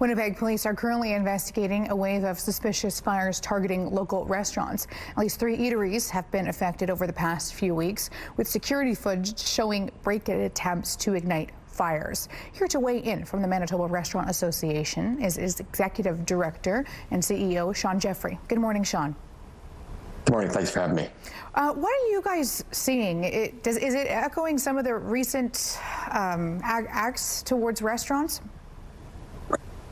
Winnipeg police are currently investigating a wave of suspicious fires targeting local restaurants. At least 3 eateries have been affected over the past few weeks, with security footage showing break-in attempts to ignite fires. Here to weigh in from the Manitoba Restaurant Association is Executive Director and CEO Shaun Jeffrey. Good morning, Shaun. Good morning. Thanks for having me. What are you guys seeing? Is it echoing some of the recent acts towards restaurants?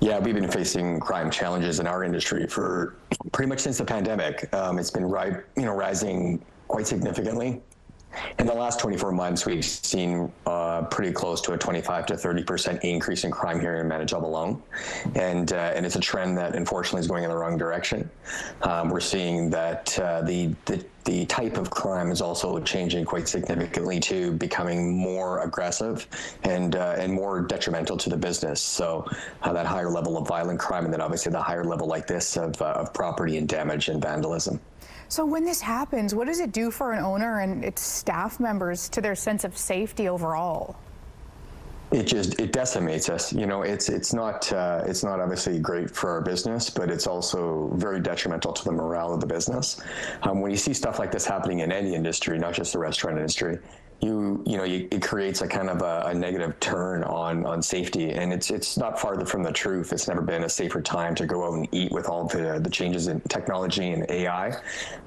Yeah, we've been facing crime challenges in our industry for pretty much since the pandemic. It's been rising quite significantly. In the last 24 months, we've seen pretty close to a 25 to 30% increase in crime here in Manitoba alone, and it's a trend that unfortunately is going in the wrong direction. We're seeing that the type of crime is also changing quite significantly to becoming more aggressive and more detrimental to the business. So that higher level of violent crime, and then obviously the higher level like this of property and damage and vandalism. So when this happens, what does it do for an owner and its staff members to their sense of safety overall? It decimates us. You know, it's not obviously great for our business, but it's also very detrimental to the morale of the business. When you see stuff like this happening in any industry, not just the restaurant industry, it creates a kind of a negative turn on safety, and it's not farther from the truth. It's never been a safer time to go out and eat with all the changes in technology and AI.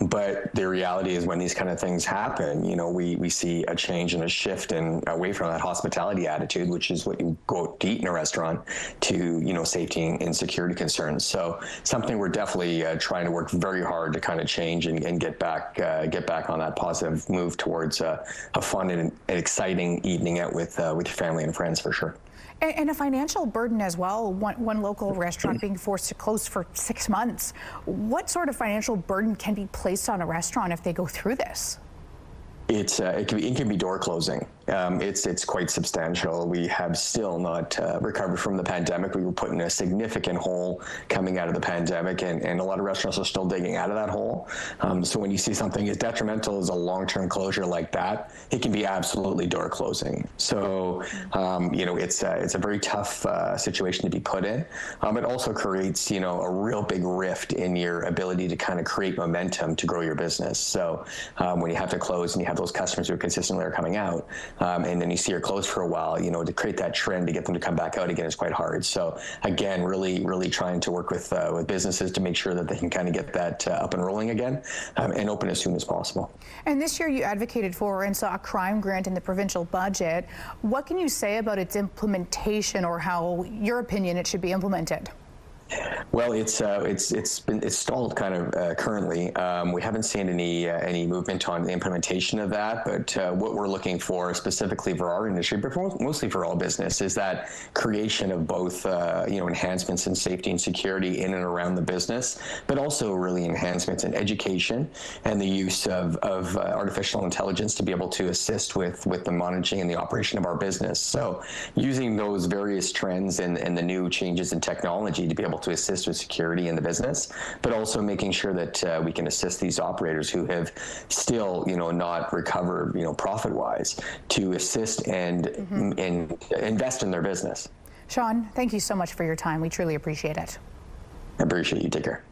But the reality is when these kind of things happen, we see a change and a shift away from that hospitality attitude, which is what you go out to eat in a restaurant, to safety and security concerns. So something we're definitely trying to work very hard to kind of change and get back on that positive move towards a fun and an exciting evening out with your family and friends, for sure. And a financial burden as well. One local restaurant being forced to close for 6 months. What sort of financial burden can be placed on a restaurant if they go through this? It can be door closing. It's quite substantial. We have still not recovered from the pandemic. We were put in a significant hole coming out of the pandemic, and a lot of restaurants are still digging out of that hole. So when you see something as detrimental as a long-term closure like that, it can be absolutely door closing. So it's a very tough situation to be put in. It also creates a real big rift in your ability to kind of create momentum to grow your business. So when you have to close and you have those customers who consistently are coming out, and then you see her close for a while, to create that trend to get them to come back out again is quite hard. So again, really trying to work with businesses to make sure that they can kind of get that up and rolling again, and open as soon as possible. And this year you advocated for and saw a crime grant in the provincial budget. What can you say about its implementation, or how, your opinion, it should be implemented? Well, it's stalled kind of currently. We haven't seen any movement on the implementation of that. But what we're looking for specifically for our industry, but mostly for all business, is that creation of both enhancements in safety and security in and around the business, but also really enhancements in education and the use of artificial intelligence to be able to assist with the monitoring and the operation of our business. So using those various trends and the new changes in technology to be able to assist with security in the business, but also making sure that we can assist these operators who have still, not recovered, profit-wise, to assist and invest in their business. Shaun, thank you so much for your time. We truly appreciate it. I appreciate you. Take care.